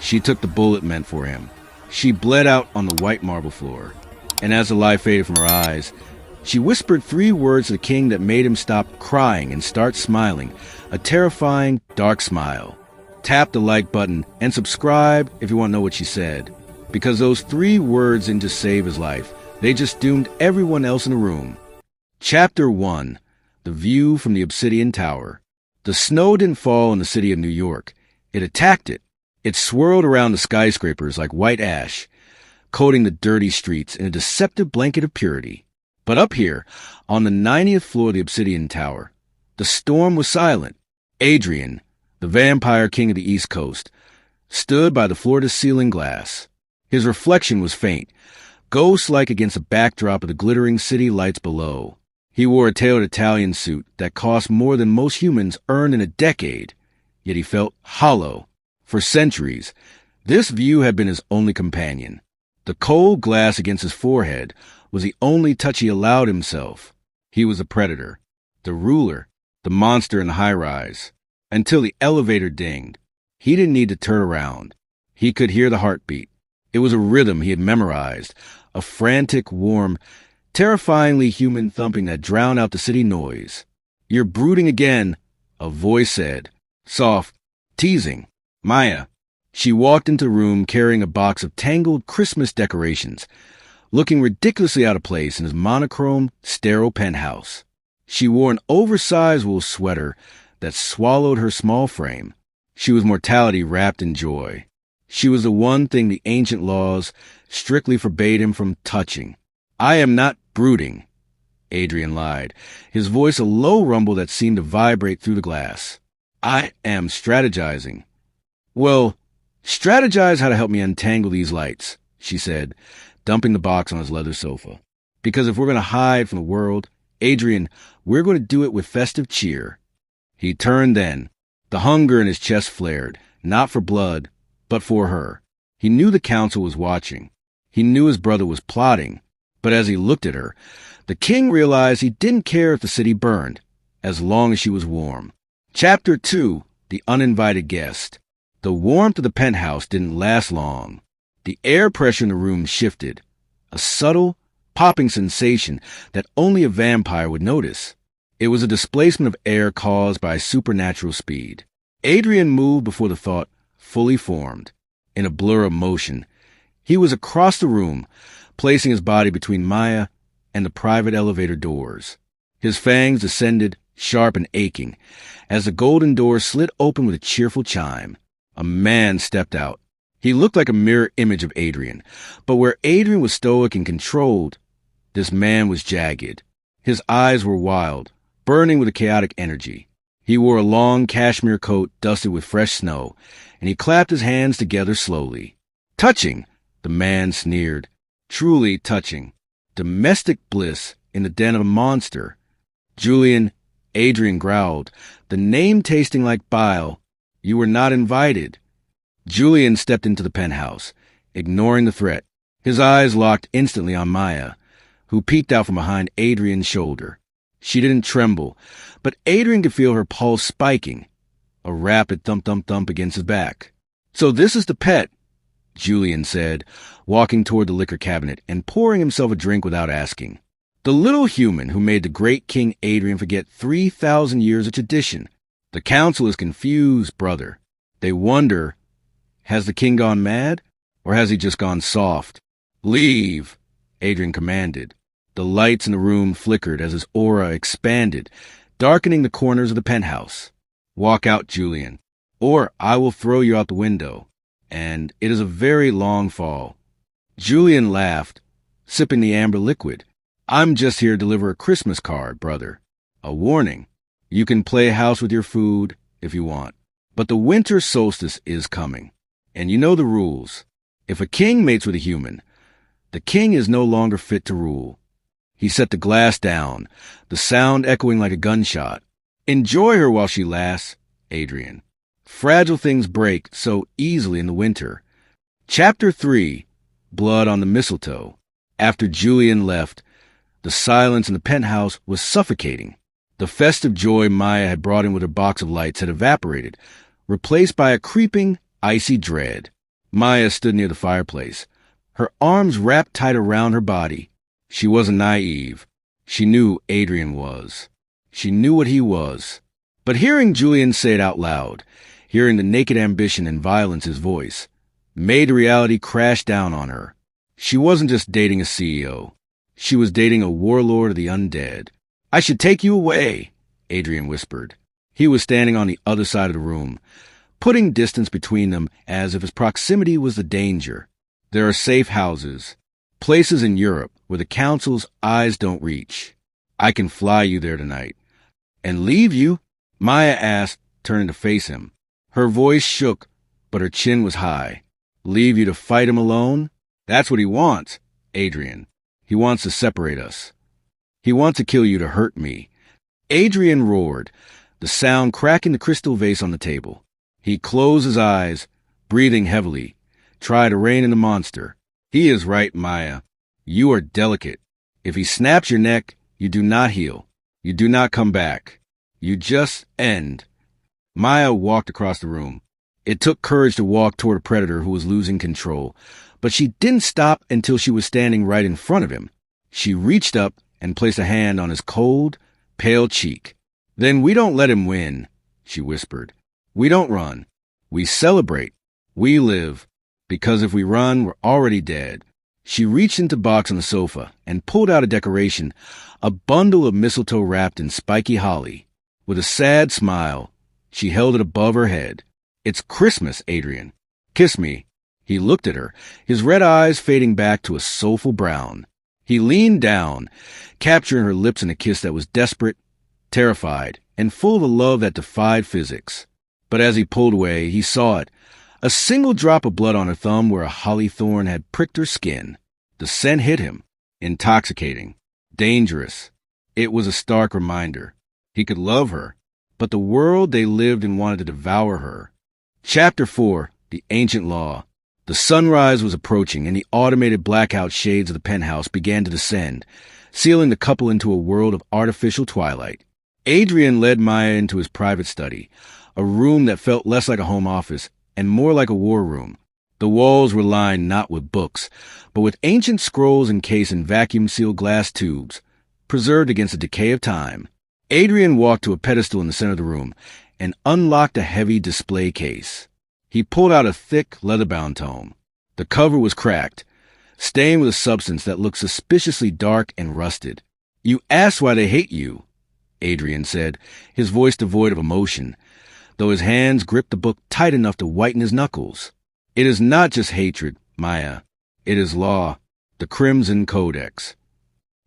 She took the bullet meant for him. She bled out on the white marble floor, and as the light faded from her eyes, she whispered 3 words to the king that made him stop crying and start smiling, a terrifying, dark smile. Tap the like button and subscribe if you want to know what she said, because those 3 words didn't just save his life, they just doomed everyone else in the room. Chapter 1. The View from the Obsidian Tower. The snow didn't fall in the city of New York. It attacked it. It swirled around the skyscrapers like white ash, coating the dirty streets in a deceptive blanket of purity. But up here, on the 90th floor of the Obsidian Tower, the storm was silent. Adrian, the Vampire King of the East Coast, stood by the floor-to-ceiling glass. His reflection was faint, ghost-like against the backdrop of the glittering city lights below. He wore a tailored Italian suit that cost more than most humans earned in a decade, yet he felt hollow. For centuries, this view had been his only companion. The cold glass against his forehead was the only touch he allowed himself. He was the predator, the ruler, the monster in the high-rise. Until the elevator dinged. He didn't need to turn around. He could hear the heartbeat. It was a rhythm he had memorized, a frantic, warm, terrifyingly human thumping that drowned out the city noise. "You're brooding again," a voice said, soft, teasing. Maya. She walked into the room carrying a box of tangled Christmas decorations, looking ridiculously out of place in his monochrome, sterile penthouse. She wore an oversized wool sweater that swallowed her small frame. She was mortality wrapped in joy. She was the one thing the ancient laws strictly forbade him from touching. "I am not brooding," Adrian lied, his voice a low rumble that seemed to vibrate through the glass. "I am strategizing." "Well, strategize how to help me untangle these lights," she said, dumping the box on his leather sofa. "Because if we're going to hide from the world, Adrian, we're going to do it with festive cheer." He turned then. The hunger in his chest flared, not for blood, but for her. He knew the council was watching. He knew his brother was plotting. But as he looked at her, the king realized he didn't care if the city burned, as long as she was warm. Chapter 2. The Uninvited Guest. The warmth of the penthouse didn't last long. The air pressure in the room shifted, a subtle, popping sensation that only a vampire would notice. It was a displacement of air caused by supernatural speed. Adrian moved before the thought fully formed. In a blur of motion, he was across the room, placing his body between Maya and the private elevator doors. His fangs descended, sharp and aching, as the golden door slid open with a cheerful chime. A man stepped out. He looked like a mirror image of Adrian, but where Adrian was stoic and controlled, this man was jagged. His eyes were wild, burning with a chaotic energy. He wore a long cashmere coat dusted with fresh snow, and he clapped his hands together slowly. "Touching," the man sneered. "Truly touching. Domestic bliss in the den of a monster." "Julian," Adrian growled, the name tasting like bile. "You were not invited." Julian stepped into the penthouse, ignoring the threat. His eyes locked instantly on Maya, who peeked out from behind Adrian's shoulder. She didn't tremble, but Adrian could feel her pulse spiking, a rapid thump-thump-thump against his back. "So this is the pet," Julian said, walking toward the liquor cabinet and pouring himself a drink without asking. "The little human who made the great King Adrian forget 3,000 years of tradition. The council is confused, brother. They wonder, has the king gone mad, or has he just gone soft?" "Leave," Adrian commanded. The lights in the room flickered as his aura expanded, darkening the corners of the penthouse. "Walk out, Julian, or I will throw you out the window. And it is a very long fall." Julian laughed, sipping the amber liquid. "I'm just here to deliver a Christmas card, brother. A warning. You can play house with your food if you want. But the winter solstice is coming. And you know the rules. If a king mates with a human, the king is no longer fit to rule." He set the glass down, the sound echoing like a gunshot. "Enjoy her while she lasts, Adrian. Fragile things break so easily in the winter." Chapter 3. Blood on the Mistletoe. After Julian left, the silence in the penthouse was suffocating. The festive joy Maya had brought in with her box of lights had evaporated, replaced by a creeping, icy dread. Maya stood near the fireplace, her arms wrapped tight around her body. She wasn't naive. She knew Adrian was. She knew what he was. But hearing Julian say it out loud, hearing the naked ambition and violence in his voice, made reality crash down on her. She wasn't just dating a CEO. She was dating a warlord of the undead. "I should take you away," Adrian whispered. He was standing on the other side of the room, putting distance between them as if his proximity was the danger. There are safe houses, places in Europe where the council's eyes don't reach. "I can fly you there tonight." "And leave you?" Maya asked, turning to face him. Her voice shook, but her chin was high. "Leave you to fight him alone? That's what he wants, Adrian. He wants to separate us. He wants to kill you to hurt me." Adrian roared, the sound cracking the crystal vase on the table. He closed his eyes, breathing heavily, tried to rein in the monster. "He is right, Maya. You are delicate. If he snaps your neck, you do not heal. You do not come back. You just end." Maya walked across the room. It took courage to walk toward a predator who was losing control, but she didn't stop until she was standing right in front of him. She reached up and placed a hand on his cold, pale cheek. "Then we don't let him win," she whispered. "We don't run. We celebrate. We live. Because if we run, we're already dead." She reached into a box on the sofa and pulled out a decoration, a bundle of mistletoe wrapped in spiky holly. With a sad smile, she held it above her head. "It's Christmas, Adrian. Kiss me." He looked at her, his red eyes fading back to a soulful brown. He leaned down, capturing her lips in a kiss that was desperate, terrified, and full of a love that defied physics. But as he pulled away, he saw it, a single drop of blood on her thumb where a holly thorn had pricked her skin. The scent hit him, intoxicating, dangerous. It was a stark reminder. He could love her, but the world they lived in wanted to devour her. Chapter 4, The Ancient Law. The sunrise was approaching, and the automated blackout shades of the penthouse began to descend, sealing the couple into a world of artificial twilight. Adrian led Maya into his private study, a room that felt less like a home office and more like a war room. The walls were lined not with books, but with ancient scrolls encased in vacuum-sealed glass tubes, preserved against the decay of time. Adrian walked to a pedestal in the center of the room and unlocked a heavy display case. He pulled out a thick, leather-bound tome. The cover was cracked, stained with a substance that looked suspiciously dark and rusted. "You asked why they hate you," Adrian said, his voice devoid of emotion, though his hands gripped the book tight enough to whiten his knuckles. "It is not just hatred, Maya. It is law, the Crimson Codex."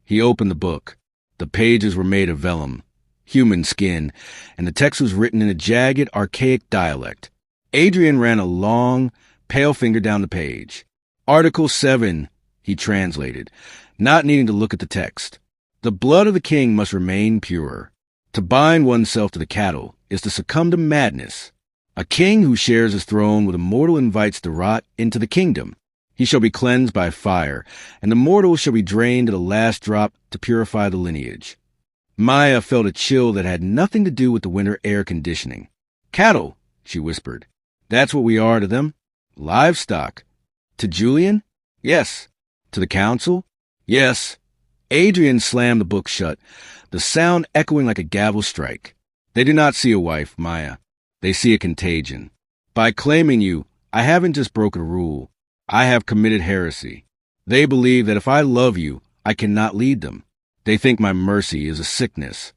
He opened the book. The pages were made of vellum, human skin, and the text was written in a jagged, archaic dialect. Adrian ran a long, pale finger down the page. "Article 7, he translated, not needing to look at the text. "The blood of the king must remain pure. To bind oneself to the cattle is to succumb to madness. A king who shares his throne with a mortal invites the rot into the kingdom. He shall be cleansed by fire, and the mortal shall be drained to the last drop to purify the lineage." Maya felt a chill that had nothing to do with the winter air conditioning. "Cattle," she whispered. "That's what we are to them. Livestock." "To Julian?" "Yes." "To the council?" "Yes." Adrian slammed the book shut, the sound echoing like a gavel strike. "They do not see a wife, Maya. They see a contagion. By claiming you, I haven't just broken a rule. I have committed heresy. They believe that if I love you, I cannot lead them. They think my mercy is a sickness."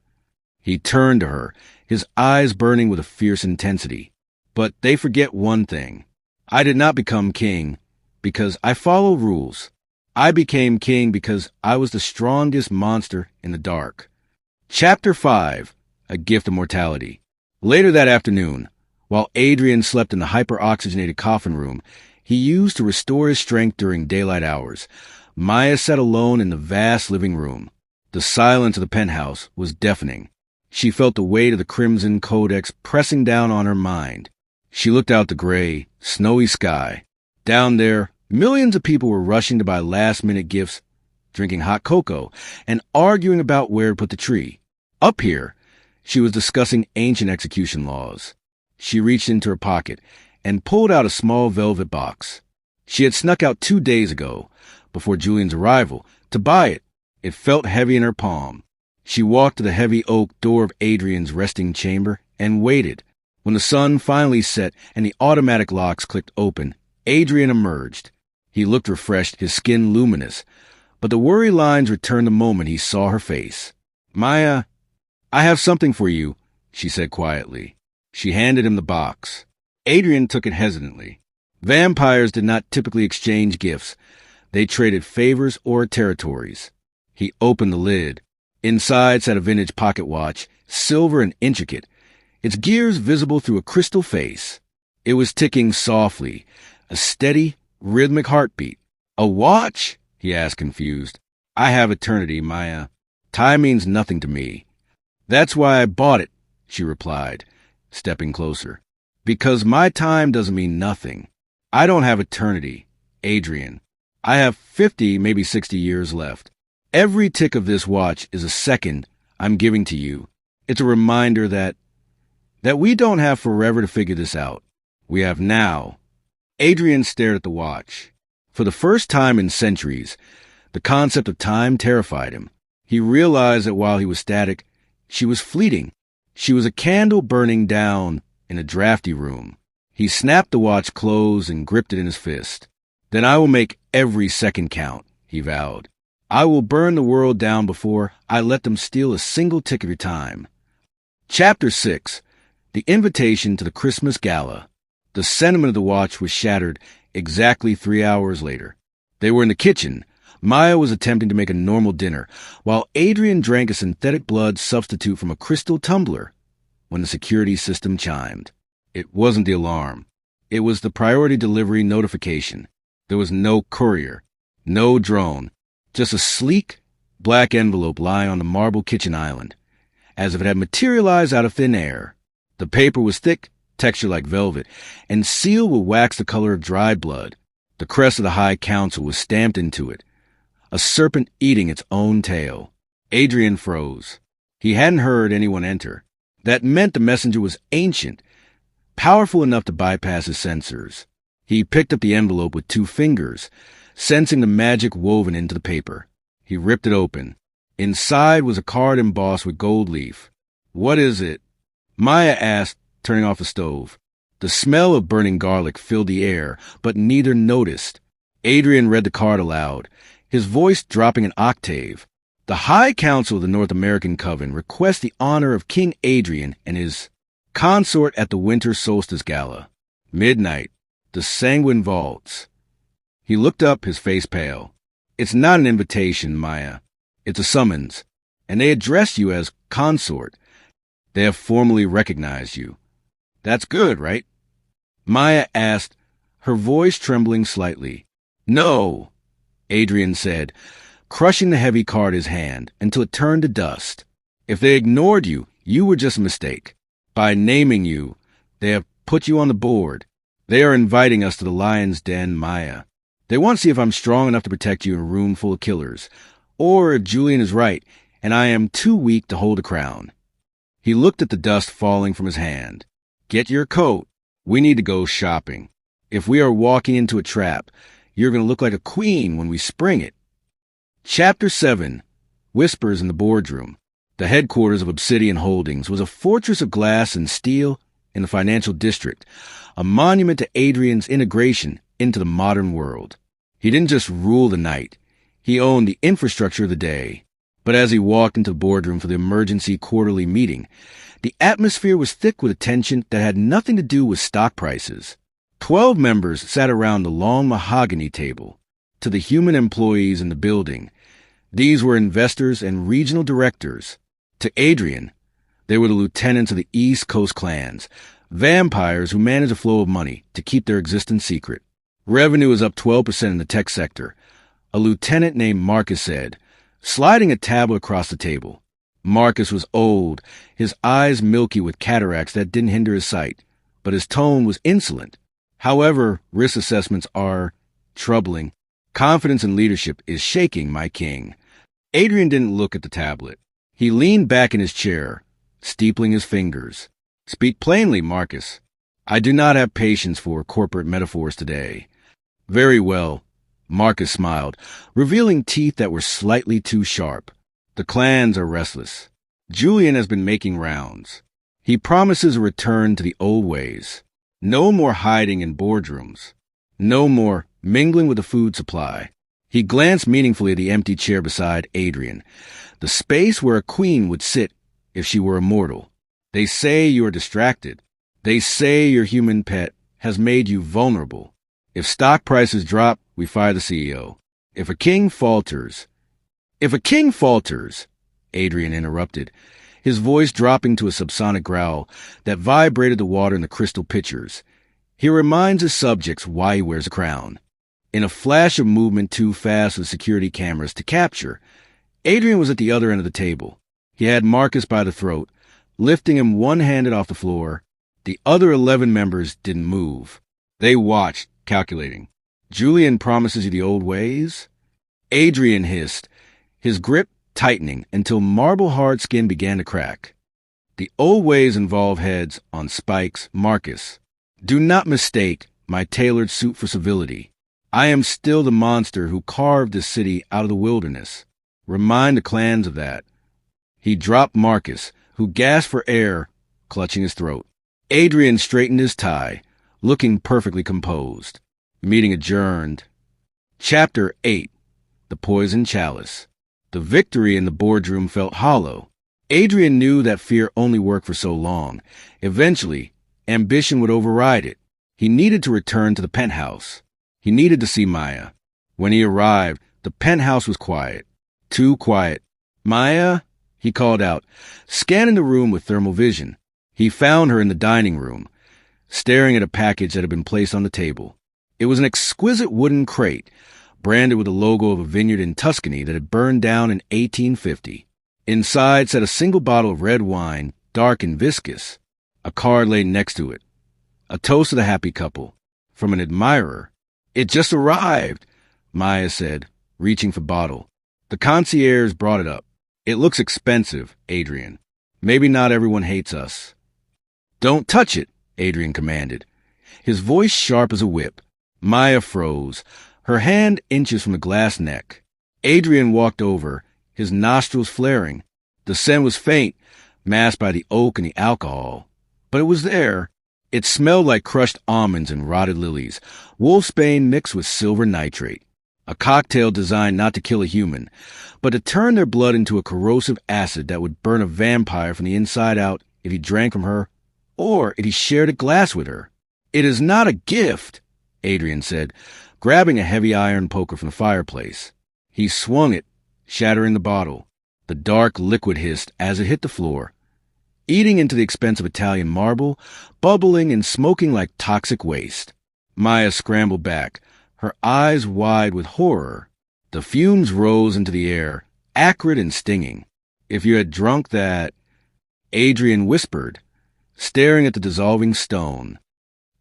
He turned to her, his eyes burning with a fierce intensity. "But they forget one thing. I did not become king because I follow rules. I became king because I was the strongest monster in the dark." Chapter 5, A Gift of Mortality. Later that afternoon, while Adrian slept in the hyper-oxygenated coffin room he used to restore his strength during daylight hours, Maya sat alone in the vast living room. The silence of the penthouse was deafening. She felt the weight of the Crimson Codex pressing down on her mind. She looked out the gray, snowy sky. Down there, millions of people were rushing to buy last-minute gifts, drinking hot cocoa, and arguing about where to put the tree. Up here, she was discussing ancient execution laws. She reached into her pocket and pulled out a small velvet box. She had snuck out 2 days ago, before Julian's arrival, to buy it. It felt heavy in her palm. She walked to the heavy oak door of Adrian's resting chamber and waited. When the sun finally set and the automatic locks clicked open, Adrian emerged. He looked refreshed, his skin luminous, but the worry lines returned the moment he saw her face. "Maya, I have something for you," she said quietly. She handed him the box. Adrian took it hesitantly. Vampires did not typically exchange gifts. They traded favors or territories. He opened the lid. Inside sat a vintage pocket watch, silver and intricate, its gears visible through a crystal face. It was ticking softly, a steady, rhythmic heartbeat. "A watch?" he asked, confused. "I have eternity, Maya. Time means nothing to me." "That's why I bought it," she replied, stepping closer. "Because my time doesn't mean nothing. I don't have eternity, Adrian. I have 50, maybe 60 years left. Every tick of this watch is a second I'm giving to you. It's a reminder that we don't have forever to figure this out. We have now." Adrian stared at the watch. For the first time in centuries, the concept of time terrified him. He realized that while he was static, she was fleeting. She was a candle burning down in a drafty room. He snapped the watch closed and gripped it in his fist. "Then I will make every second count," he vowed. "I will burn the world down before I let them steal a single tick of your time." Chapter 6. The Invitation to the Christmas Gala. The sentiment of the watch was shattered exactly 3 hours later. They were in the kitchen. Maya was attempting to make a normal dinner, while Adrian drank a synthetic blood substitute from a crystal tumbler, when the security system chimed. It wasn't the alarm. It was the priority delivery notification. There was no courier, no drone, just a sleek, black envelope lying on the marble kitchen island, as if it had materialized out of thin air. The paper was thick, textured like velvet, and sealed with wax the color of dried blood. The crest of the High Council was stamped into it, a serpent eating its own tail. Adrian froze. He hadn't heard anyone enter. That meant the messenger was ancient, powerful enough to bypass his sensors. He picked up the envelope with 2 fingers, sensing the magic woven into the paper. He ripped it open. Inside was a card embossed with gold leaf. "What is it?" Maya asked, turning off the stove. The smell of burning garlic filled the air, but neither noticed. Adrian read the card aloud, his voice dropping an octave. "The High Council of the North American Coven requests the honor of King Adrian and his consort at the Winter Solstice Gala. Midnight. The Sanguine Vaults." He looked up, his face pale. "It's not an invitation, Maya. It's a summons. And they address you as consort. They have formally recognized you. That's good, right?" Maya asked, her voice trembling slightly. "No," Adrian said, crushing the heavy card in his hand until it turned to dust. "If they ignored you, you were just a mistake. By naming you, they have put you on the board. They are inviting us to the lion's den, Maya. They want to see if I'm strong enough to protect you in a room full of killers, or if Julian is right and I am too weak to hold a crown." He looked at the dust falling from his hand. "Get your coat. We need to go shopping. If we are walking into a trap, you're going to look like a queen when we spring it." Chapter 7. Whispers in the Boardroom. The headquarters of Obsidian Holdings was a fortress of glass and steel in the financial district, a monument to Adrian's integration into the modern world. He didn't just rule the night. He owned the infrastructure of the day. But as he walked into the boardroom for the emergency quarterly meeting, the atmosphere was thick with a tension that had nothing to do with stock prices. 12 members sat around the long mahogany table. To the human employees in the building, these were investors and regional directors. To Adrian, they were the lieutenants of the East Coast clans, vampires who managed a flow of money to keep their existence secret. Revenue is up 12% in the tech sector, a lieutenant named Marcus said, sliding a tablet across the table. Marcus was old, his eyes milky with cataracts that didn't hinder his sight, but his tone was insolent. "However, risk assessments are troubling. Confidence in leadership is shaking, my king." Adrian didn't look at the tablet. He leaned back in his chair, steepling his fingers. "Speak plainly, Marcus." I do not have patience for corporate metaphors today. Very well, Marcus smiled, revealing teeth that were slightly too sharp. The clans are restless. Julian has been making rounds. He promises a return to the old ways. No more hiding in boardrooms. No more mingling with the food supply. He glanced meaningfully at the empty chair beside Adrian, the space where a queen would sit if she were immortal. They say you are distracted. They say your human pet has made you vulnerable. If stock prices drop, we fire the CEO. If a king falters, Adrian interrupted, his voice dropping to a subsonic growl that vibrated the water in the crystal pitchers. He reminds his subjects why he wears a crown. In a flash of movement too fast for the security cameras to capture, Adrian was at the other end of the table. He had Marcus by the throat, lifting him one-handed off the floor. The other 11 members didn't move. They watched, calculating. Julian promises you the old ways? Adrian hissed, his grip tightening until marble-hard skin began to crack. The old ways involve heads on spikes, Marcus. Do not mistake my tailored suit for civility. I am still the monster who carved this city out of the wilderness. Remind the clans of that. He dropped Marcus, who gasped for air, clutching his throat. Adrian straightened his tie, looking perfectly composed. Meeting adjourned. Chapter 8. The Poison Chalice. The victory in the boardroom felt hollow. Adrian knew that fear only worked for so long. Eventually, ambition would override it. He needed to return to the penthouse. He needed to see Maya. When he arrived, the penthouse was quiet. Too quiet. Maya, he called out, scanning the room with thermal vision. He found her in the dining room, staring at a package that had been placed on the table. It was an exquisite wooden crate, branded with the logo of a vineyard in Tuscany that had burned down in 1850. Inside sat a single bottle of red wine, dark and viscous. A card lay next to it. A toast to the happy couple. From an admirer. It just arrived, Maya said, reaching for bottle. The concierge brought it up. It looks expensive, Adrian. Maybe not everyone hates us. Don't touch it, Adrian commanded, his voice sharp as a whip. Maya froze, her hand inches from the glass neck. Adrian walked over, his nostrils flaring. The scent was faint, masked by the oak and the alcohol. But it was there. It smelled like crushed almonds and rotted lilies, wolfsbane mixed with silver nitrate. A cocktail designed not to kill a human, but to turn their blood into a corrosive acid that would burn a vampire from the inside out if he drank from her, or if he shared a glass with her. It is not a gift, Adrian said, grabbing a heavy iron poker from the fireplace. He swung it, shattering the bottle. The dark liquid hissed as it hit the floor, eating into the expensive Italian marble, bubbling and smoking like toxic waste. Maya scrambled back, her eyes wide with horror. The fumes rose into the air, acrid and stinging. If you had drunk that, Adrian whispered, staring at the dissolving stone,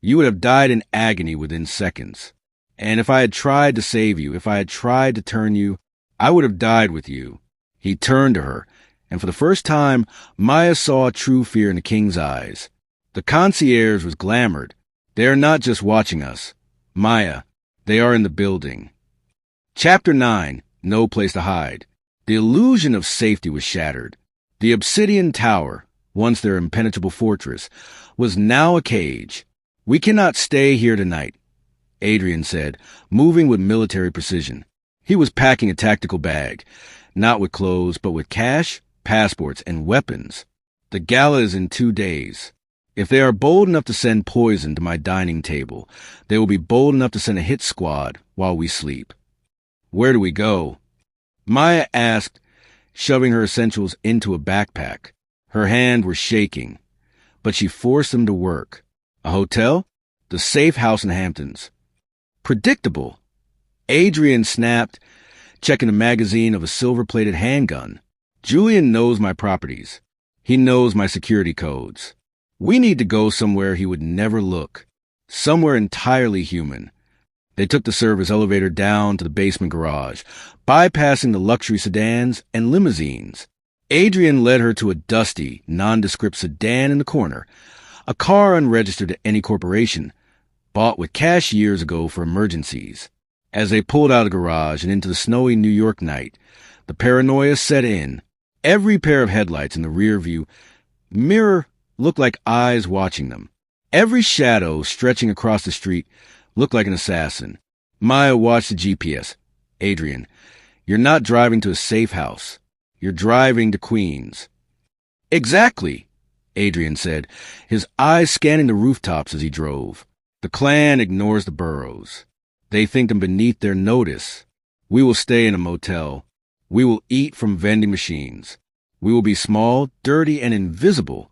you would have died in agony within seconds. And if I had tried to save you, if I had tried to turn you, I would have died with you. He turned to her, and for the first time, Maya saw true fear in the king's eyes. The concierge was glamored. They are not just watching us. Maya, they are in the building. Chapter 9. No Place to Hide. The illusion of safety was shattered. The obsidian tower, once their impenetrable fortress, was now a cage. We cannot stay here tonight, Adrian said, moving with military precision. He was packing a tactical bag, not with clothes, but with cash, passports, and weapons. The gala is in 2 days. If they are bold enough to send poison to my dining table, they will be bold enough to send a hit squad while we sleep. Where do we go? Maya asked, shoving her essentials into a backpack. Her hands were shaking, but she forced them to work. A hotel? The safe house in Hamptons. Predictable. Adrian snapped, checking the magazine of a silver-plated handgun. Julian knows my properties. He knows my security codes. We need to go somewhere he would never look. Somewhere entirely human. They took the service elevator down to the basement garage, bypassing the luxury sedans and limousines. Adrian led her to a dusty, nondescript sedan in the corner, A car unregistered to any corporation, bought with cash years ago for emergencies. As they pulled out of the garage and into the snowy New York night, the paranoia set in. Every pair of headlights in the rear view mirror looked like eyes watching them. Every shadow stretching across the street looked like an assassin. Maya watched the GPS. Adrian, you're not driving to a safe house. You're driving to Queens. Exactly, Adrian said, his eyes scanning the rooftops as he drove. The clan ignores the boroughs. They think them beneath their notice. We will stay in a motel. We will eat from vending machines. We will be small, dirty, and invisible.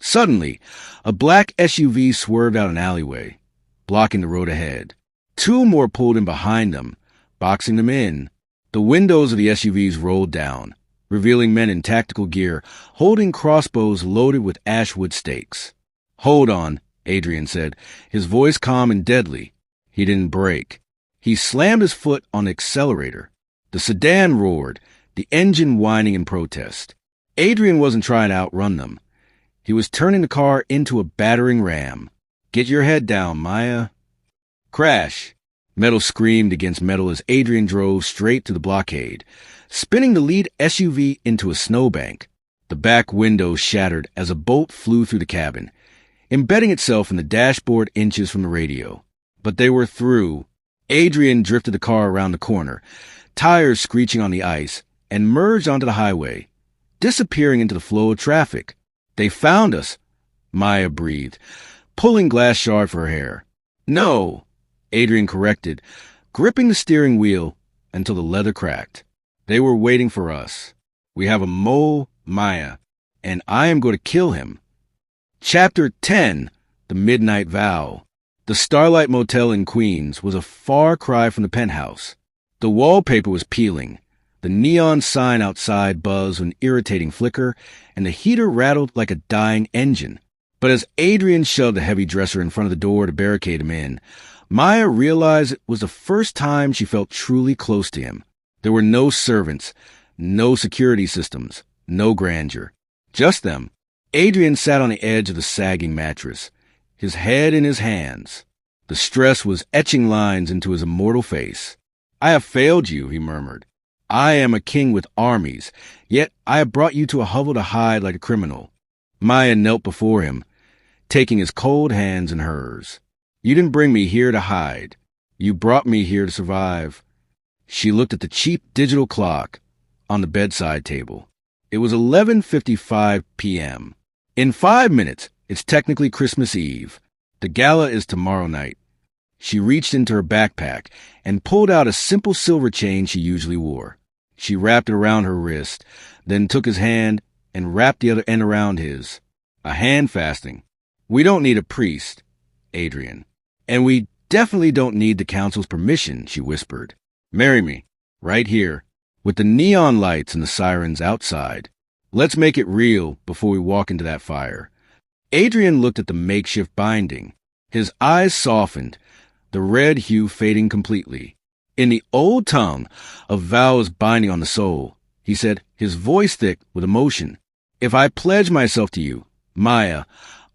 Suddenly, a black SUV swerved out an alleyway, blocking the road ahead. Two more pulled in behind them, boxing them in. The windows of the SUVs rolled down, revealing men in tactical gear, holding crossbows loaded with ashwood stakes. Hold on, Adrian said, his voice calm and deadly. He didn't brake. He slammed his foot on the accelerator. The sedan roared, the engine whining in protest. Adrian wasn't trying to outrun them. He was turning the car into a battering ram. Get your head down, Maya. Crash. Metal screamed against metal as Adrian drove straight to the blockade, spinning the lead SUV into a snowbank. The back window shattered as a bolt flew through the cabin, embedding itself in the dashboard inches from the radio. But they were through. Adrian drifted the car around the corner, tires screeching on the ice, and merged onto the highway, disappearing into the flow of traffic. They found us, Maya breathed, pulling glass shard for her hair. No, Adrian corrected, gripping the steering wheel until the leather cracked. They were waiting for us. We have a mole, Maya, and I am going to kill him. Chapter 10, The Midnight Vow. The Starlight Motel in Queens was a far cry from the penthouse. The wallpaper was peeling. The neon sign outside buzzed with an irritating flicker, and the heater rattled like a dying engine. But as Adrian shoved the heavy dresser in front of the door to barricade him in, Maya realized it was the first time she felt truly close to him. There were no servants, no security systems, no grandeur. Just them. Adrian sat on the edge of the sagging mattress, his head in his hands. The stress was etching lines into his immortal face. I have failed you, he murmured. I am a king with armies, yet I have brought you to a hovel to hide like a criminal. Maya knelt before him, taking his cold hands in hers. You didn't bring me here to hide. You brought me here to survive. She looked at the cheap digital clock on the bedside table. It was 11:55 p.m. In 5 minutes, it's technically Christmas Eve. The gala is tomorrow night. She reached into her backpack and pulled out a simple silver chain she usually wore. She wrapped it around her wrist, then took his hand and wrapped the other end around his. A hand fasting. We don't need a priest, Adrian. And we definitely don't need the council's permission, she whispered. Marry me, right here, with the neon lights and the sirens outside. Let's make it real before we walk into that fire. Adrian looked at the makeshift binding. His eyes softened, the red hue fading completely. In the old tongue of vows binding on the soul, he said, his voice thick with emotion, if I pledge myself to you, Maya,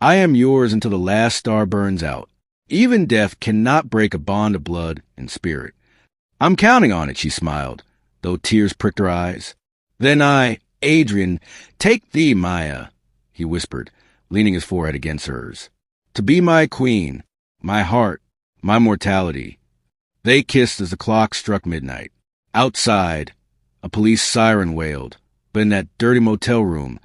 I am yours until the last star burns out. Even death cannot break a bond of blood and spirit. I'm counting on it, she smiled, though tears pricked her eyes. Then I, Adrian, take thee, Maya, he whispered, leaning his forehead against hers. To be my queen, my heart, my mortality. They kissed as the clock struck midnight. Outside, a police siren wailed, but in that dirty motel room,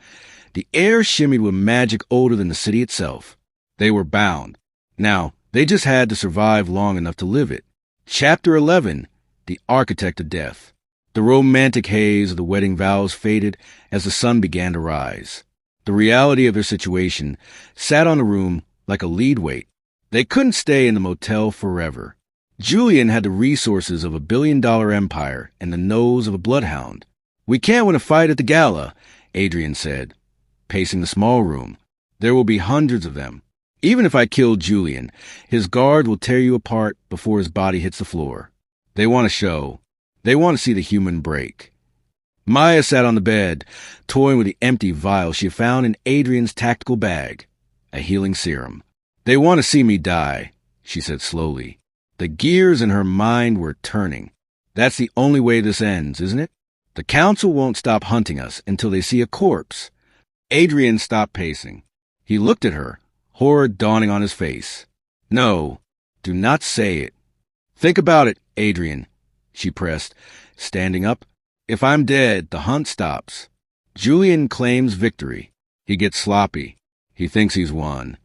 the air shimmied with magic older than the city itself. They were bound. Now, they just had to survive long enough to live it. Chapter 11, The Architect of Death. The romantic haze of the wedding vows faded as the sun began to rise. The reality of their situation sat on the room like a lead weight. They couldn't stay in the motel forever. Julian had the resources of $1 billion empire and the nose of a bloodhound. We can't win a fight at the gala, Adrian said, pacing the small room. There will be hundreds of them. Even if I kill Julian, his guard will tear you apart before his body hits the floor. They want a show. They want to see the human break. Maya sat on the bed, toying with the empty vial she had found in Adrian's tactical bag. a healing serum. They want to see me die, she said slowly. The gears in her mind were turning. That's the only way this ends, isn't it? The council won't stop hunting us until they see a corpse. Adrian stopped pacing. He looked at her, horror dawning on his face. No, do not say it. Think about it, Adrian, she pressed, standing up. If I'm dead, the hunt stops. Julian claims victory. He gets sloppy. He thinks he's won.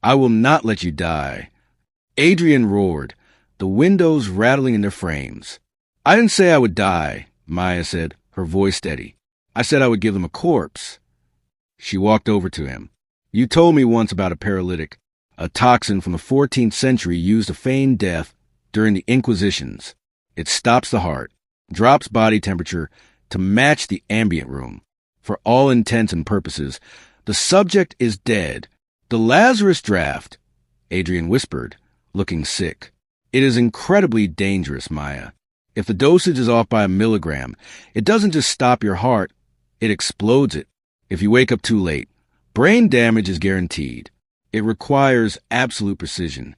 I will not let you die. Adrian roared, the windows rattling in their frames. I didn't say I would die, Maya said, her voice steady. I said I would give them a corpse. She walked over to him. You told me once about a paralytic, a toxin from the 14th century used to feign death during the Inquisitions. It stops the heart, drops body temperature to match the ambient room. For all intents and purposes, the subject is dead. The Lazarus draft, Adrian whispered, looking sick. It is incredibly dangerous, Maya. If the dosage is off by a milligram, it doesn't just stop your heart, it explodes it. If you wake up too late, brain damage is guaranteed. It requires absolute precision.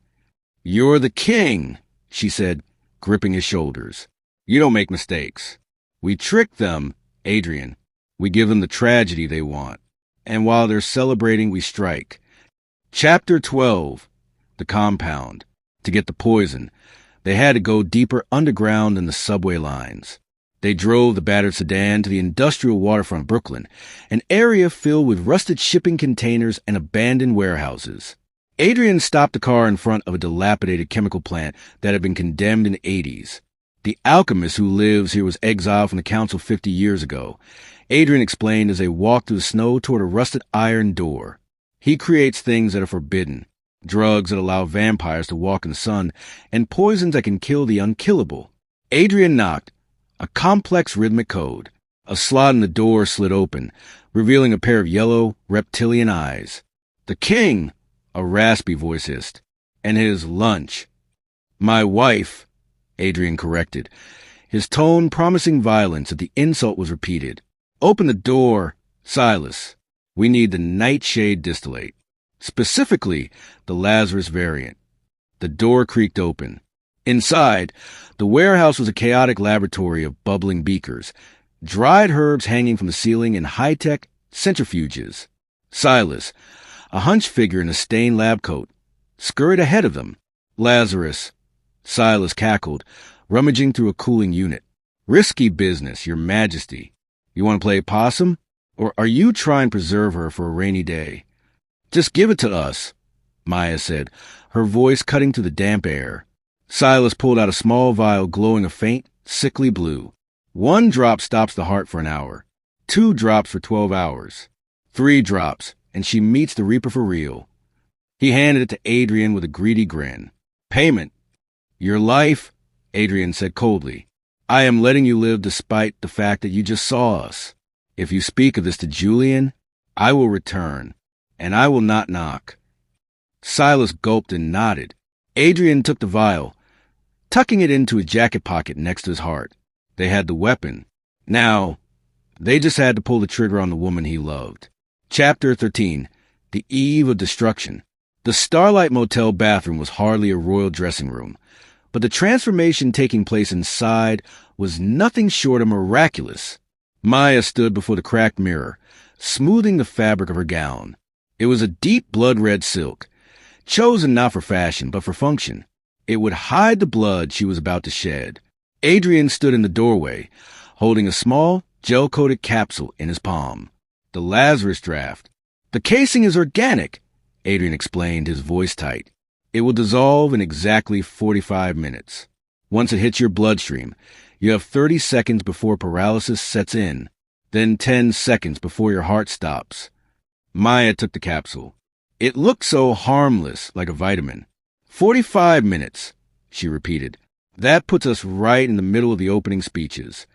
You're the king, she said, gripping his shoulders. You don't make mistakes. We trick them, Adrian. We give them the tragedy they want. And while they're celebrating, we strike. Chapter 12. The compound. To get the poison, they had to go deeper underground than the subway lines. They drove the battered sedan to the industrial waterfront Brooklyn, an area filled with rusted shipping containers and abandoned warehouses. Adrian stopped the car in front of a dilapidated chemical plant that had been condemned in the 80s. The alchemist who lives here was exiled from the council 50 years ago. Adrian explained as they walked through the snow toward a rusted iron door. He creates things that are forbidden, drugs that allow vampires to walk in the sun, and poisons that can kill the unkillable. Adrian knocked. A complex rhythmic code. A slot in the door slid open, revealing a pair of yellow, reptilian eyes. The king, a raspy voice hissed, and his lunch. My wife, Adrian corrected, his tone promising violence as the insult was repeated. Open the door, Silas. We need the nightshade distillate. Specifically, the Lazarus variant. The door creaked open. Inside, the warehouse was a chaotic laboratory of bubbling beakers, dried herbs hanging from the ceiling, and high-tech centrifuges. Silas, a hunched figure in a stained lab coat, scurried ahead of them. Lazarus, Silas cackled, rummaging through a cooling unit. Risky business, Your Majesty. You want to play possum? Or are you trying to preserve her for a rainy day? Just give it to us, Maya said, her voice cutting through the damp air. Silas pulled out a small vial glowing a faint, sickly blue. 1 drop stops the heart for an hour. 2 drops for 12 hours. 3 drops, and she meets the Reaper for real. He handed it to Adrian with a greedy grin. Payment. Your life, Adrian said coldly. I am letting you live despite the fact that you just saw us. If you speak of this to Julian, I will return, and I will not knock. Silas gulped and nodded. Adrian took the vial, tucking it into his jacket pocket next to his heart. They had the weapon. Now, they just had to pull the trigger on the woman he loved. Chapter 13. The Eve of Destruction. The Starlight Motel bathroom was hardly a royal dressing room, but the transformation taking place inside was nothing short of miraculous. Maya stood before the cracked mirror, smoothing the fabric of her gown. It was a deep blood-red silk, chosen not for fashion but for function. It would hide the blood she was about to shed. Adrian stood in the doorway, holding a small, gel-coated capsule in his palm. The Lazarus draft. The casing is organic, Adrian explained, his voice tight. It will dissolve in exactly 45 minutes. Once it hits your bloodstream, you have 30 seconds before paralysis sets in, then 10 seconds before your heart stops. Maya took the capsule. It looked so harmless, like a vitamin. 45 minutes, she repeated. That puts us right in the middle of the opening speeches.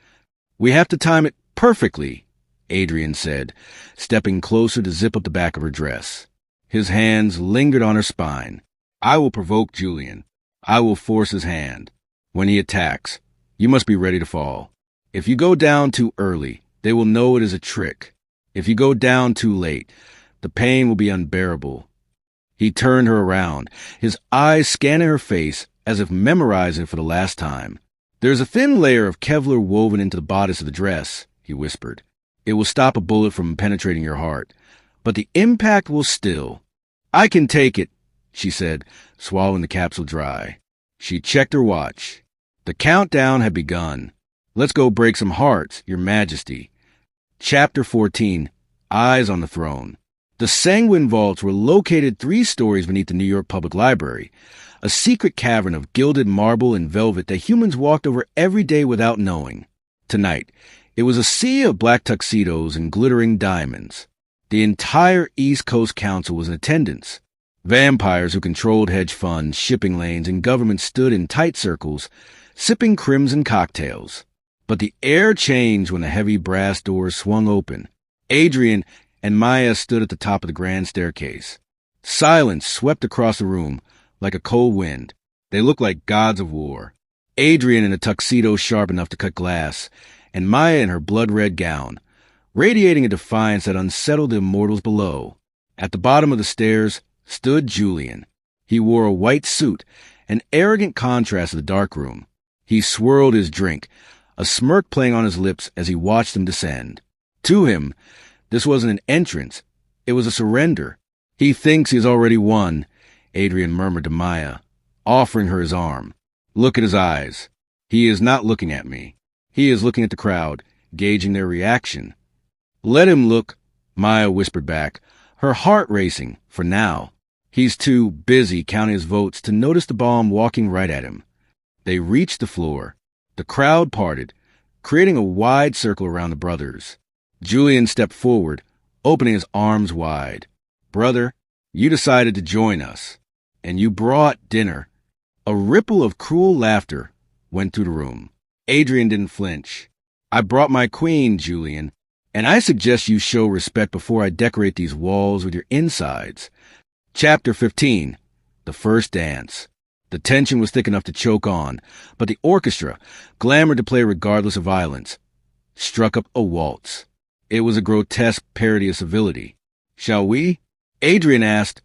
We have to time it perfectly, Adrian said, stepping closer to zip up the back of her dress. His hands lingered on her spine. I will provoke Julian. I will force his hand. When he attacks, you must be ready to fall. If you go down too early, they will know it is a trick. If you go down too late, the pain will be unbearable. He turned her around, his eyes scanning her face as if memorizing it for the last time. "There's a thin layer of Kevlar woven into the bodice of the dress," he whispered. "It will stop a bullet from penetrating your heart, but the impact will still." "I can take it," she said, swallowing the capsule dry. She checked her watch. The countdown had begun. "Let's go break some hearts, Your Majesty." Chapter 14, Eyes on the Throne. The Sanguine Vaults were located 3 stories beneath the New York Public Library, a secret cavern of gilded marble and velvet that humans walked over every day without knowing. Tonight, it was a sea of black tuxedos and glittering diamonds. The entire East Coast Council was in attendance. Vampires who controlled hedge funds, shipping lanes, and governments stood in tight circles, sipping crimson cocktails. But the air changed when the heavy brass doors swung open. Adrian and Maya stood at the top of the grand staircase. Silence swept across the room like a cold wind. They looked like gods of war. Adrian in a tuxedo sharp enough to cut glass, and Maya in her blood-red gown, radiating a defiance that unsettled the immortals below. At the bottom of the stairs stood Julian. He wore a white suit, an arrogant contrast to the darkroom. He swirled his drink, a smirk playing on his lips as he watched them descend. To him, this wasn't an entrance. It was a surrender. "He thinks he's already won," Adrian murmured to Maya, offering her his arm. "Look at his eyes. He is not looking at me. He is looking at the crowd, gauging their reaction." "Let him look," Maya whispered back, her heart racing, for now. "He's too busy counting his votes to notice the bomb walking right at him." They reached the floor. The crowd parted, creating a wide circle around the brothers. Julian stepped forward, opening his arms wide. "Brother, you decided to join us, and you brought dinner." A ripple of cruel laughter went through the room. Adrian didn't flinch. "I brought my queen, Julian, and I suggest you show respect before I decorate these walls with your insides." Chapter 15, The First Dance. The tension was thick enough to choke on, but the orchestra, glamored to play regardless of violence, struck up a waltz. It was a grotesque parody of civility. "Shall we?" Adrian asked,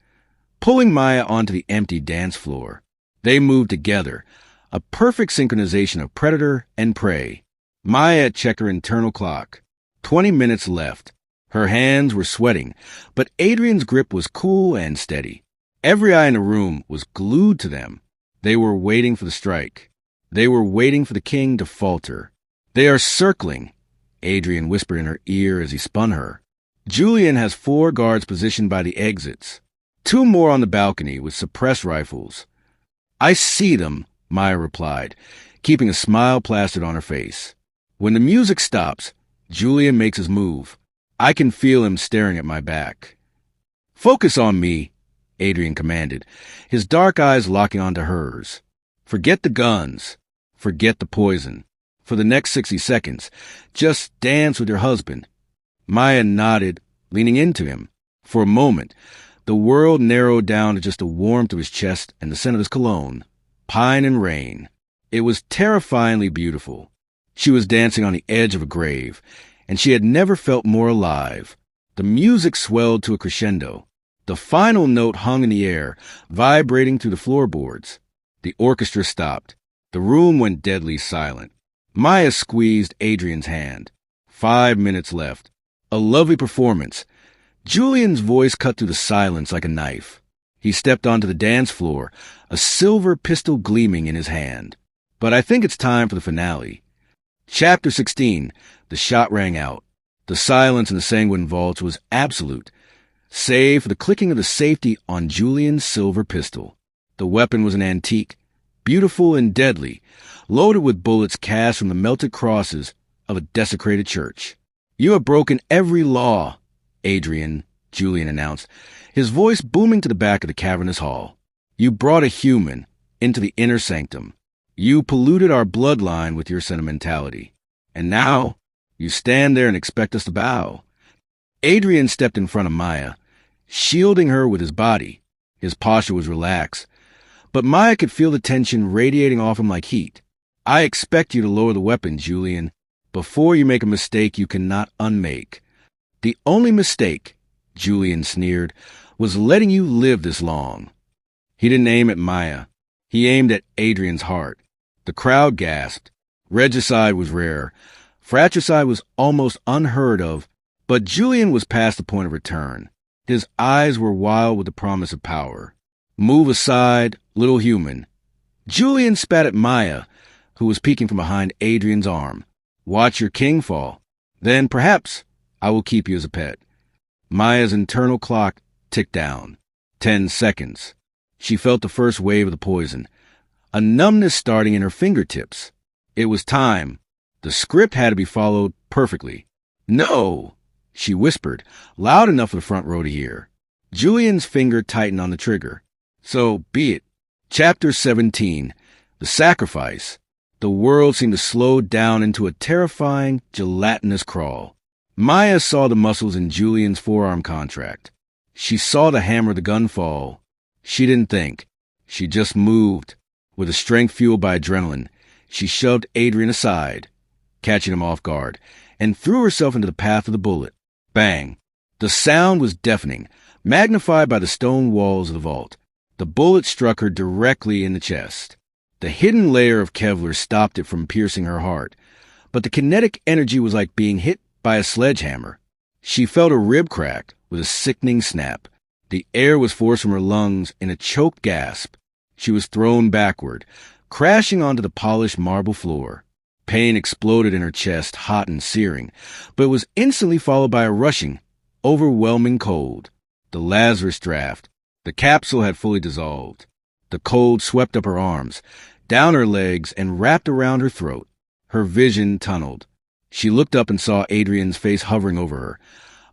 pulling Maya onto the empty dance floor. They moved together, a perfect synchronization of predator and prey. Maya checked her internal clock. 20 minutes left. Her hands were sweating, but Adrian's grip was cool and steady. Every eye in the room was glued to them. They were waiting for the strike. They were waiting for the king to falter. "They are circling," Adrian whispered in her ear as he spun her. "Julian has 4 guards positioned by the exits. 2 more on the balcony with suppressed rifles." "I see them," Maya replied, keeping a smile plastered on her face. "When the music stops, Julian makes his move. I can feel him staring at my back." "Focus on me," Adrian commanded, his dark eyes locking onto hers. "Forget the guns. Forget the poison. For the next 60 seconds, just dance with your husband." Maya nodded, leaning into him. For a moment, the world narrowed down to just the warmth of his chest and the scent of his cologne. Pine and rain. It was terrifyingly beautiful. She was dancing on the edge of a grave, and she had never felt more alive. The music swelled to a crescendo. The final note hung in the air, vibrating through the floorboards. The orchestra stopped. The room went deadly silent. Maya squeezed Adrian's hand. 5 minutes left. A lovely performance. Julian's voice cut through the silence like a knife. He stepped onto the dance floor, a silver pistol gleaming in his hand. "But I think it's time for the finale." Chapter 16, The shot rang out. The silence in the Sanguine Vaults was absolute, save for the clicking of the safety on Julian's silver pistol. The weapon was an antique, beautiful and deadly, loaded with bullets cast from the melted crosses of a desecrated church. "You have broken every law, Adrian," Julian announced, his voice booming to the back of the cavernous hall. "You brought a human into the inner sanctum. You polluted our bloodline with your sentimentality. And now you stand there and expect us to bow." Adrian stepped in front of Maya, shielding her with his body. His posture was relaxed, but Maya could feel the tension radiating off him like heat. "I expect you to lower the weapon, Julian, before you make a mistake you cannot unmake." "The only mistake," Julian sneered, was letting you live this long. He didn't aim at Maya. He aimed at Adrian's heart. The crowd gasped. Regicide was rare. Fratricide was almost unheard of, but Julian was past the point of return. His eyes were wild with the promise of power. Move aside, little human. Julian spat at Maya, who was peeking from behind Adrian's arm. Watch your king fall. Then, perhaps, I will keep you as a pet. Maya's internal clock ticked down. 10 seconds. She felt the first wave of the poison, a numbness starting in her fingertips. It was time. The script had to be followed perfectly. No, she whispered, loud enough for the front row to hear. Julian's finger tightened on the trigger. So be it. Chapter 17. The Sacrifice. The world seemed to slow down into a terrifying, gelatinous crawl. Maya saw the muscles in Julian's forearm contract. She saw the hammer of the gun fall. She didn't think. She just moved. With a strength fueled by adrenaline, she shoved Adrian aside, catching him off guard, and threw herself into the path of the bullet. Bang! The sound was deafening, magnified by the stone walls of the vault. The bullet struck her directly in the chest. The hidden layer of Kevlar stopped it from piercing her heart, but the kinetic energy was like being hit by a sledgehammer. She felt a rib crack with a sickening snap. The air was forced from her lungs in a choked gasp. She was thrown backward, crashing onto the polished marble floor. Pain exploded in her chest, hot and searing, but it was instantly followed by a rushing, overwhelming cold. The Lazarus draft. The capsule had fully dissolved. The cold swept up her arms, down her legs, and wrapped around her throat. Her vision tunneled. She looked up and saw Adrian's face hovering over her,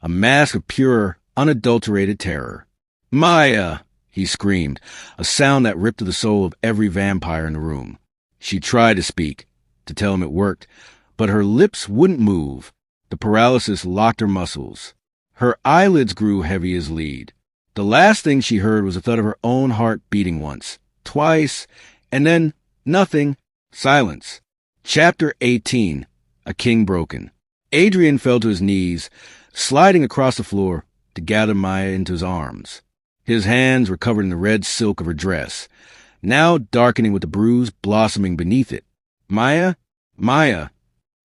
a mask of pure, unadulterated terror. "Maya!" he screamed, a sound that ripped to the soul of every vampire in the room. She tried to speak, to tell him it worked, but her lips wouldn't move. The paralysis locked her muscles. Her eyelids grew heavy as lead. The last thing she heard was the thud of her own heart beating once, twice, and then nothing. Silence. Chapter 18. A King Broken. Adrian fell to his knees, sliding across the floor to gather Maya into his arms. His hands were covered in the red silk of her dress, now darkening with the bruise blossoming beneath it. "Maya? Maya!"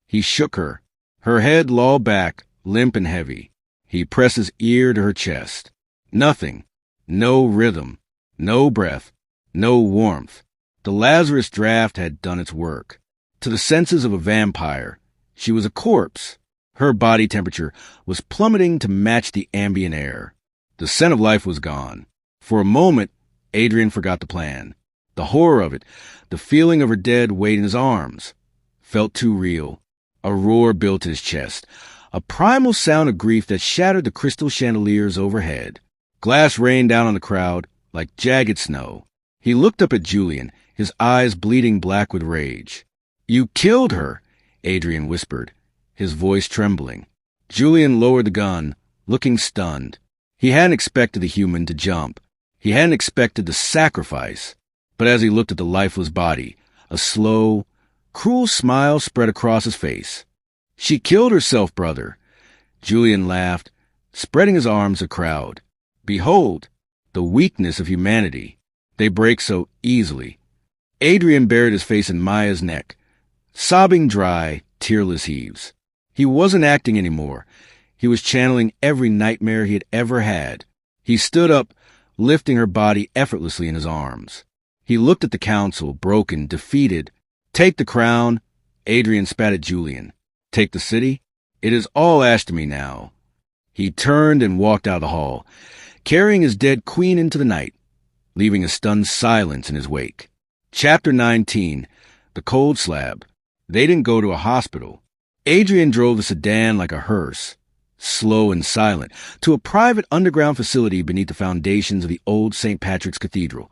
He shook her. Her head lolled back, limp and heavy. He pressed his ear to her chest. Nothing. No rhythm. No breath. No warmth. The Lazarus draft had done its work. To the senses of a vampire, she was a corpse. Her body temperature was plummeting to match the ambient air. The scent of life was gone. For a moment, Adrian forgot the plan. The horror of it, the feeling of her dead weight in his arms, felt too real. A roar built his chest, a primal sound of grief that shattered the crystal chandeliers overhead. Glass rained down on the crowd like jagged snow. He looked up at Julian, his eyes bleeding black with rage. "You killed her," Adrian whispered, his voice trembling. Julian lowered the gun, looking stunned. He hadn't expected the human to jump. He hadn't expected the sacrifice. But as he looked at the lifeless body, a slow, cruel smile spread across his face. "She killed herself, brother." Julian laughed, spreading his arms to the crowd. "Behold, the weakness of humanity. They break so easily." Adrian buried his face in Maya's neck, sobbing dry, tearless heaves. He wasn't acting anymore. He was channeling every nightmare he had ever had. He stood up, lifting her body effortlessly in his arms. He looked at the council, broken, defeated. "Take the crown." Adrian spat at Julian. "Take the city? It is all ash to me now." He turned and walked out of the hall, carrying his dead queen into the night, leaving a stunned silence in his wake. Chapter 19. The Cold Slab. They didn't go to a hospital. Adrian drove the sedan like a hearse, slow and silent, to a private underground facility beneath the foundations of the old St. Patrick's Cathedral,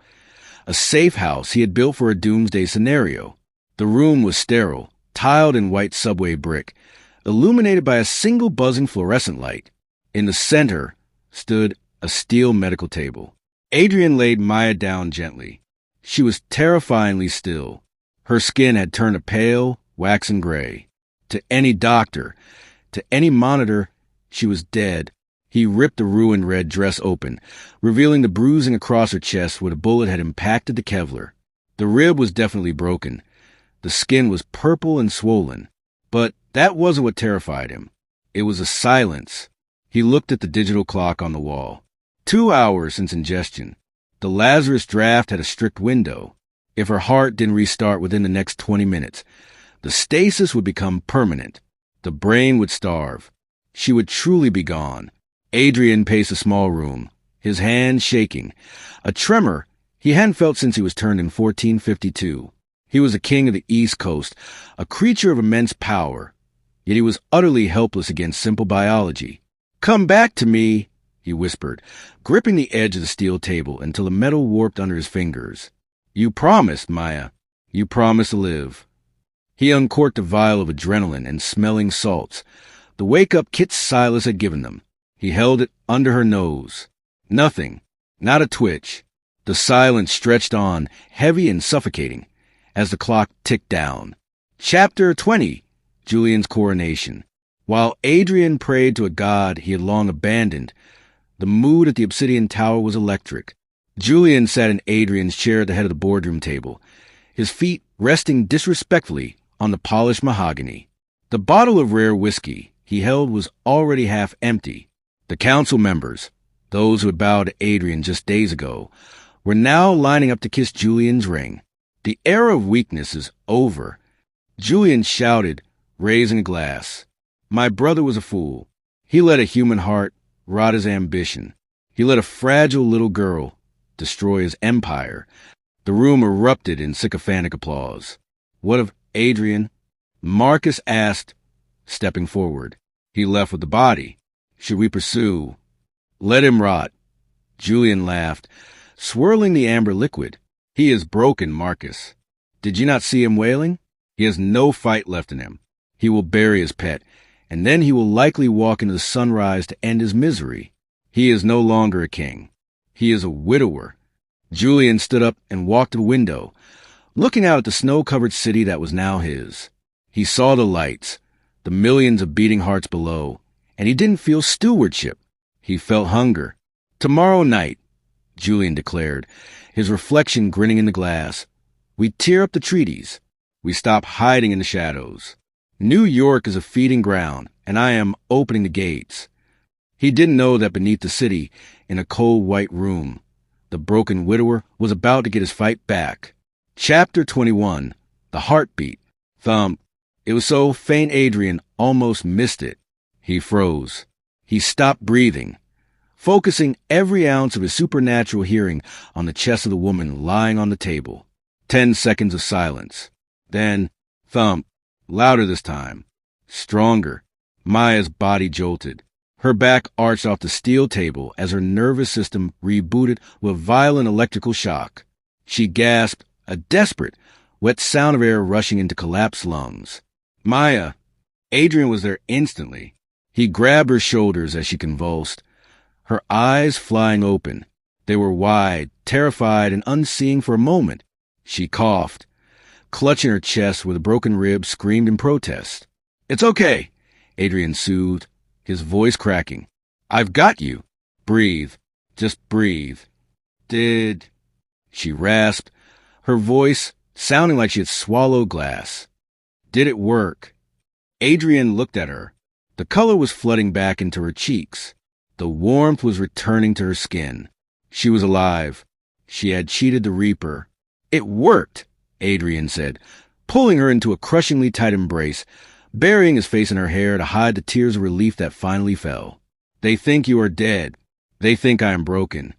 a safe house he had built for a doomsday scenario. The room was sterile, tiled in white subway brick, illuminated by a single buzzing fluorescent light. In the center stood a steel medical table. Adrian laid Maya down gently. She was terrifyingly still. Her skin had turned a pale, waxen gray. To any doctor, to any monitor, she was dead, He ripped the ruined red dress open, revealing the bruising across her chest where the bullet had impacted the Kevlar. The rib was definitely broken. The skin was purple and swollen. But that wasn't what terrified him. It was a silence. He looked at the digital clock on the wall. 2 hours since ingestion. The Lazarus draft had a strict window. If her heart didn't restart within the next 20 minutes, the stasis would become permanent. The brain would starve. She would truly be gone. Adrian paced the small room, his hands shaking. A tremor he hadn't felt since he was turned in 1452. He was a king of the East Coast, a creature of immense power. Yet he was utterly helpless against simple biology. "Come back to me," he whispered, gripping the edge of the steel table until the metal warped under his fingers. "You promised, Maya. You promised to live." He uncorked a vial of adrenaline and smelling salts, the wake-up kit Silas had given them. He held it under her nose. Nothing. Not a twitch. The silence stretched on, heavy and suffocating, as the clock ticked down. Chapter 20. Julian's Coronation. While Adrian prayed to a god he had long abandoned, the mood at the Obsidian Tower was electric. Julian sat in Adrian's chair at the head of the boardroom table, his feet resting disrespectfully on the polished mahogany. The bottle of rare whiskey he held was already half empty. The council members, those who had bowed to Adrian just days ago, were now lining up to kiss Julian's ring. The era of weakness is over. Julian shouted, raising a glass. My brother was a fool. He let a human heart rot his ambition. He let a fragile little girl destroy his empire. The room erupted in sycophantic applause. What of Adrian? Marcus asked, stepping forward. He left with the body. Should we pursue? Let him rot. Julian laughed, swirling the amber liquid. He is broken, Marcus. Did you not see him wailing? He has no fight left in him. He will bury his pet, and then he will likely walk into the sunrise to end his misery. He is no longer a king. He is a widower. Julian stood up and walked to the window, looking out at the snow-covered city that was now his. He saw the lights, the millions of beating hearts below, and he didn't feel stewardship. He felt hunger. Tomorrow night, Julian declared, his reflection grinning in the glass, we tear up the treaties. We stop hiding in the shadows. New York is a feeding ground, and I am opening the gates. He didn't know that beneath the city, in a cold white room, the broken widower was about to get his fight back. Chapter 21. The Heartbeat. Thump. It was so faint Adrian almost missed it. He froze. He stopped breathing, focusing every ounce of his supernatural hearing on the chest of the woman lying on the table. 10 seconds of silence. Then, thump. Louder this time. Stronger. Maya's body jolted. Her back arched off the steel table as her nervous system rebooted with violent electrical shock. She gasped, a desperate, wet sound of air rushing into collapsed lungs. Maya! Adrian was there instantly. He grabbed her shoulders as she convulsed, her eyes flying open. They were wide, terrified, and unseeing for a moment. She coughed, clutching her chest where the broken rib screamed in protest. It's okay, Adrian soothed, his voice cracking. I've got you. Breathe. Just breathe. Did... She rasped, her voice sounding like she had swallowed glass. Did it work? Adrian looked at her. The color was flooding back into her cheeks. The warmth was returning to her skin. She was alive. She had cheated the Reaper. It worked, Adrian said, pulling her into a crushingly tight embrace, burying his face in her hair to hide the tears of relief that finally fell. They think you are dead. They think I am broken.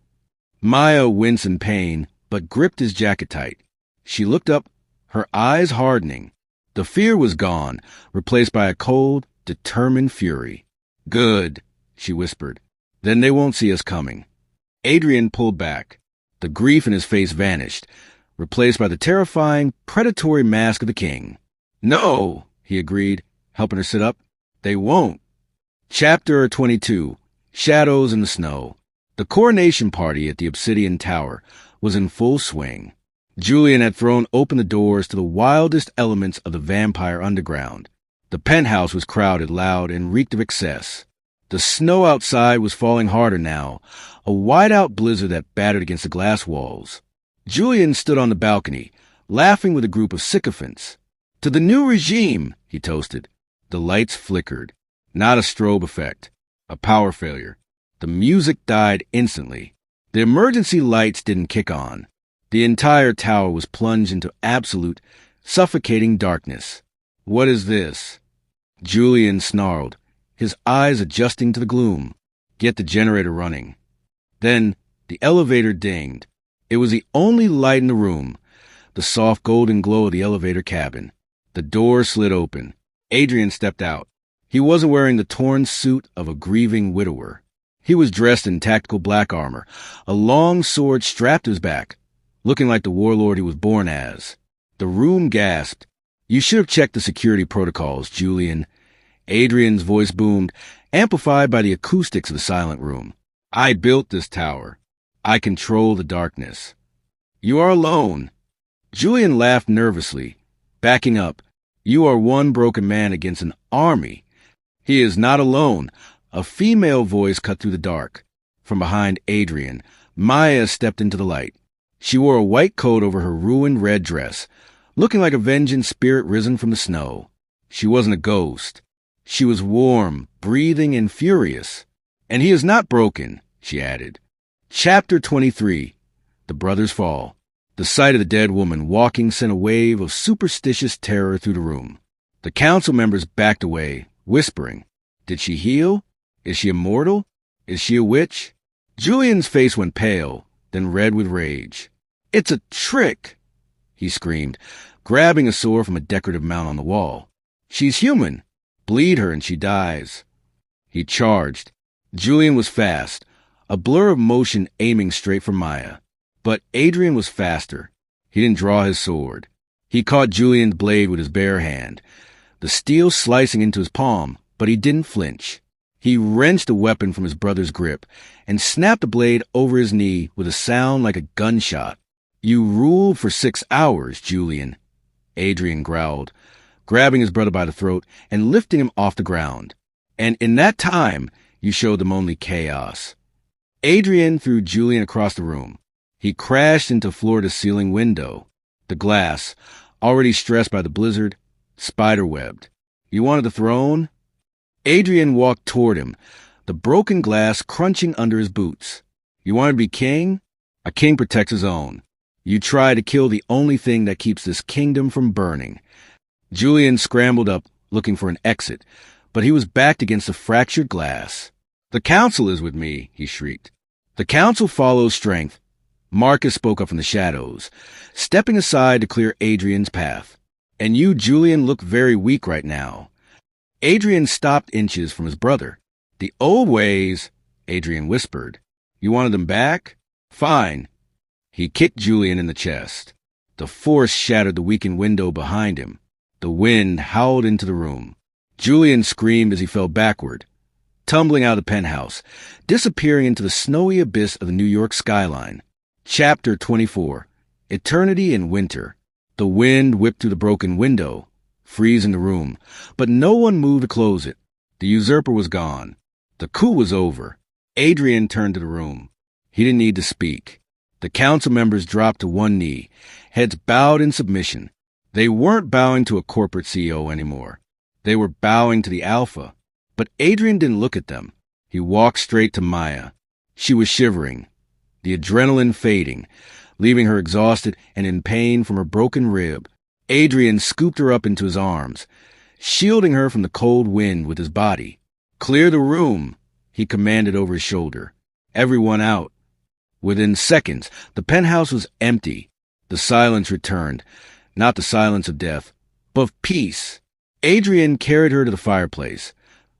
Maya winced in pain, but gripped his jacket tight. She looked up, her eyes hardening. The fear was gone, replaced by a cold, determined fury. Good, she whispered. Then they won't see us coming. Adrian pulled back. The grief in his face vanished, replaced by the terrifying, predatory mask of the king. No, he agreed, helping her sit up. They won't. Chapter 22. Shadows in the Snow. The coronation party at the Obsidian Tower was in full swing. Julian had thrown open the doors to the wildest elements of the vampire underground. The penthouse was crowded, loud, and reeked of excess. The snow outside was falling harder now, a whiteout blizzard that battered against the glass walls. Julian stood on the balcony, laughing with a group of sycophants. "To the new regime," he toasted. The lights flickered. Not a strobe effect. A power failure. The music died instantly. The emergency lights didn't kick on. The entire tower was plunged into absolute, suffocating darkness. "What is this?" Julian snarled, his eyes adjusting to the gloom. "Get the generator running." Then the elevator dinged. It was the only light in the room, the soft golden glow of the elevator cabin. The door slid open. Adrian stepped out. He wasn't wearing the torn suit of a grieving widower. He was dressed in tactical black armor, a long sword strapped to his back, looking like the warlord he was born as. The room gasped. "You should have checked the security protocols, Julian." Adrian's voice boomed, amplified by the acoustics of the silent room. "I built this tower. I control the darkness. You are alone." Julian laughed nervously, backing up. "You are one broken man against an army." "He is not alone." A female voice cut through the dark. From behind Adrian, Maya stepped into the light. She wore a white coat over her ruined red dress, looking like a vengeance spirit risen from the snow. She wasn't a ghost. She was warm, breathing, and furious. "And he is not broken," she added. Chapter 23. The Brothers Fall. The sight of the dead woman walking sent a wave of superstitious terror through the room. The council members backed away, whispering, "Did she heal? Is she immortal? Is she a witch?" Julian's face went pale, then red with rage. "It's a trick!" he screamed, grabbing a sword from a decorative mount on the wall. "She's human. Bleed her and she dies." He charged. Julian was fast, a blur of motion aiming straight for Maya. But Adrian was faster. He didn't draw his sword. He caught Julian's blade with his bare hand, the steel slicing into his palm, but he didn't flinch. He wrenched the weapon from his brother's grip and snapped the blade over his knee with a sound like a gunshot. "You ruled for 6 hours, Julian," Adrian growled, grabbing his brother by the throat and lifting him off the ground. "And in that time, you showed them only chaos." Adrian threw Julian across the room. He crashed into a floor-to-ceiling window. The glass, already stressed by the blizzard, spider-webbed. "You wanted the throne?" Adrian walked toward him, the broken glass crunching under his boots. "You wanted to be king? A king protects his own. You tried to kill the only thing that keeps this kingdom from burning." Julian scrambled up, looking for an exit, but he was backed against the fractured glass. "The council is with me," he shrieked. "The council follows strength." Marcus spoke up from the shadows, stepping aside to clear Adrian's path. "And you, Julian, look very weak right now." Adrian stopped inches from his brother. "The old ways," Adrian whispered. "You wanted them back? Fine." He kicked Julian in the chest. The force shattered the weakened window behind him. The wind howled into the room. Julian screamed as he fell backward, tumbling out of the penthouse, disappearing into the snowy abyss of the New York skyline. Chapter 24. Eternity in Winter. The wind whipped through the broken window, freezing the room, but no one moved to close it. The usurper was gone. The coup was over. Adrian turned to the room. He didn't need to speak. The council members dropped to one knee, heads bowed in submission. They weren't bowing to a corporate CEO anymore. They were bowing to the Alpha. But Adrian didn't look at them. He walked straight to Maya. She was shivering, the adrenaline fading, leaving her exhausted and in pain from her broken rib. Adrian scooped her up into his arms, shielding her from the cold wind with his body. "Clear the room," he commanded over his shoulder. "Everyone out." Within seconds, the penthouse was empty. The silence returned, not the silence of death, but of peace. Adrian carried her to the fireplace,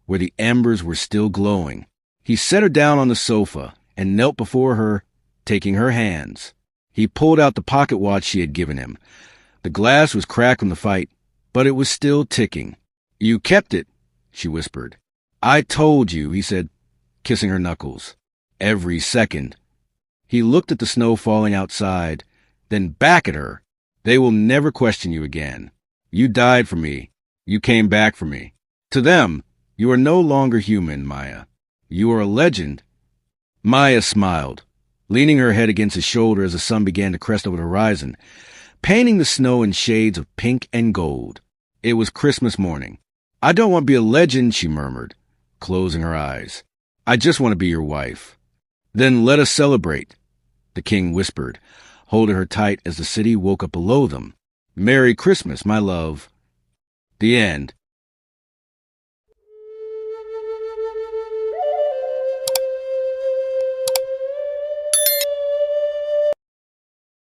where the embers were still glowing. He set her down on the sofa and knelt before her, taking her hands. He pulled out the pocket watch she had given him. The glass was cracked from the fight, but it was still ticking. "You kept it," she whispered. "I told you," he said, kissing her knuckles. "Every second." He looked at the snow falling outside, then back at her. "They will never question you again. You died for me. You came back for me. To them, you are no longer human, Maya. You are a legend. Maya smiled, leaning her head against his shoulder as the sun began to crest over the horizon, painting the snow in shades of pink and gold. It was Christmas morning. I don't want to be a legend, she murmured, closing her eyes. I just want to be your wife. Then let us celebrate, the king whispered, holding her tight as the city woke up below them. Merry Christmas, my love. The end.